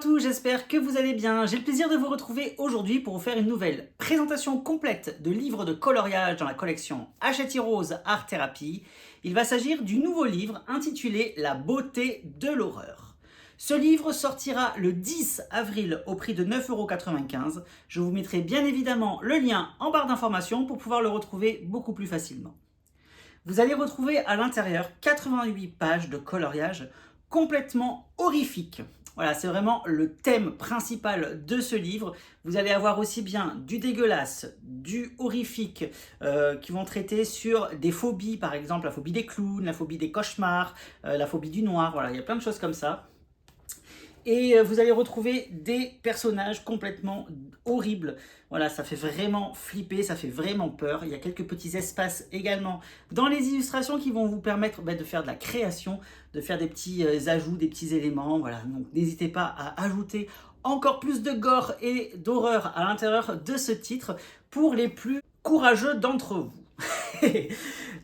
tous, j'espère que vous allez bien. J'ai le plaisir de vous retrouver aujourd'hui pour vous faire une nouvelle présentation complète de livres de coloriage dans la collection Hachette Heroes Art Therapy. Il va s'agir du nouveau livre intitulé La beauté de l'horreur. Ce livre sortira le 10 avril au prix de 9,95 €. Je vous mettrai bien évidemment le lien en barre d'informations pour pouvoir le retrouver beaucoup plus facilement. Vous allez retrouver à l'intérieur 88 pages de coloriage complètement horrifique. Voilà, c'est vraiment le thème principal de ce livre. Vous allez avoir aussi bien du dégueulasse, du horrifique, qui vont traiter sur des phobies, par exemple la phobie des clowns, la phobie des cauchemars, la phobie du noir, voilà, il y a plein de choses comme ça. Et vous allez retrouver des personnages complètement horribles. Voilà, ça fait vraiment flipper, ça fait vraiment peur. Il y a quelques petits espaces également dans les illustrations qui vont vous permettre de faire de la création, de faire des petits ajouts, des petits éléments. Voilà, donc n'hésitez pas à ajouter encore plus de gore et d'horreur à l'intérieur de ce titre pour les plus courageux d'entre vous.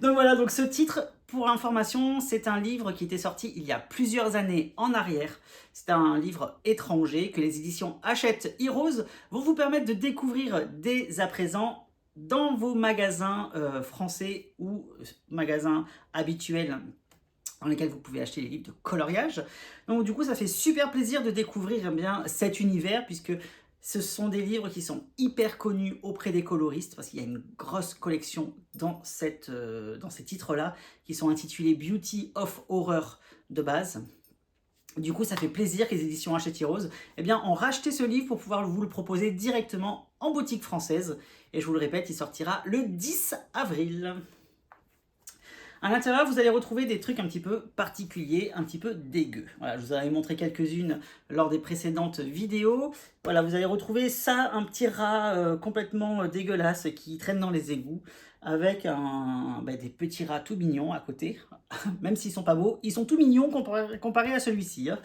Donc voilà, donc ce titre, pour information, c'est un livre qui était sorti il y a plusieurs années en arrière. C'est un livre étranger que les éditions Hachette Heroes vont vous permettre de découvrir dès à présent dans vos magasins français ou magasins habituels dans lesquels vous pouvez acheter les livres de coloriage. Donc du coup, ça fait super plaisir de découvrir cet univers, puisque ce sont des livres qui sont hyper connus auprès des coloristes, parce qu'il y a une grosse collection dans ces titres-là, qui sont intitulés Beauty of Horror de base. Du coup, ça fait plaisir que les éditions Hachette Heroes ont racheté ce livre pour pouvoir vous le proposer directement en boutique française. Et je vous le répète, il sortira le 10 avril. À l'intérieur, vous allez retrouver des trucs un petit peu particuliers, un petit peu dégueux. Voilà, je vous en avais montré quelques-unes lors des précédentes vidéos. Voilà, vous allez retrouver ça, un petit rat complètement dégueulasse qui traîne dans les égouts, avec des petits rats tout mignons à côté. Même s'ils sont pas beaux, ils sont tout mignons comparé à celui-ci. Hein.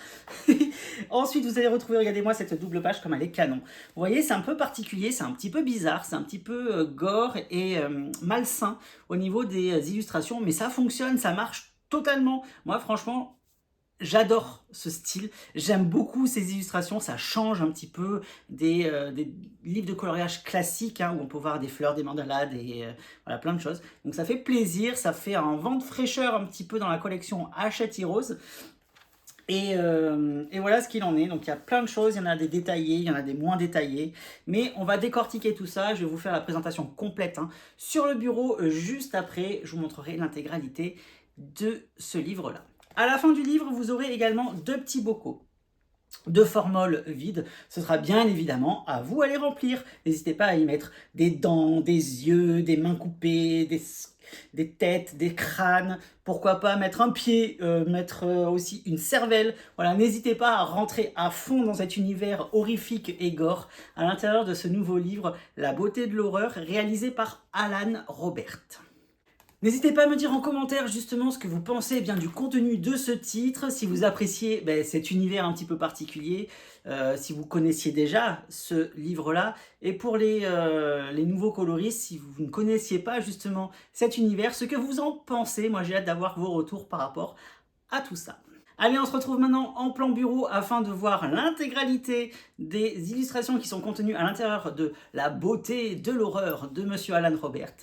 Ensuite, vous allez retrouver, regardez-moi cette double page comme elle est canon. Vous voyez, c'est un peu particulier, c'est un petit peu bizarre, c'est un petit peu gore et malsain au niveau des illustrations, mais ça fonctionne, ça marche totalement. Moi, franchement, j'adore ce style, j'aime beaucoup ces illustrations, ça change un petit peu des livres de coloriage classiques, hein, où on peut voir des fleurs, des mandalas, voilà, plein de choses. Donc ça fait plaisir, ça fait un vent de fraîcheur un petit peu dans la collection Hachette Heroes. Et voilà ce qu'il en est. Donc il y a plein de choses, il y en a des détaillés, il y en a des moins détaillés, mais on va décortiquer tout ça. Je vais vous faire la présentation complète sur le bureau juste après. Je vous montrerai l'intégralité de ce livre-là. À la fin du livre, vous aurez également deux petits bocaux de formol vide. Ce sera bien évidemment à vous à les remplir. N'hésitez pas à y mettre des dents, des yeux, des mains coupées, des têtes, des crânes, pourquoi pas mettre un pied, mettre aussi une cervelle. Voilà, n'hésitez pas à rentrer à fond dans cet univers horrifique et gore à l'intérieur de ce nouveau livre, La beauté de l'horreur, réalisé par Alan Robert. N'hésitez pas à me dire en commentaire justement ce que vous pensez du contenu de ce titre, si vous appréciez cet univers un petit peu particulier, si vous connaissiez déjà ce livre-là, et pour les nouveaux coloristes, si vous ne connaissiez pas justement cet univers, ce que vous en pensez. Moi j'ai hâte d'avoir vos retours par rapport à tout ça. Allez, on se retrouve maintenant en plan bureau afin de voir l'intégralité des illustrations qui sont contenues à l'intérieur de La beauté de l'horreur de Monsieur Alan Robert.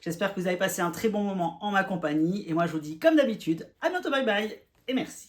J'espère que vous avez passé un très bon moment en ma compagnie et moi je vous dis comme d'habitude, à bientôt, bye bye et merci.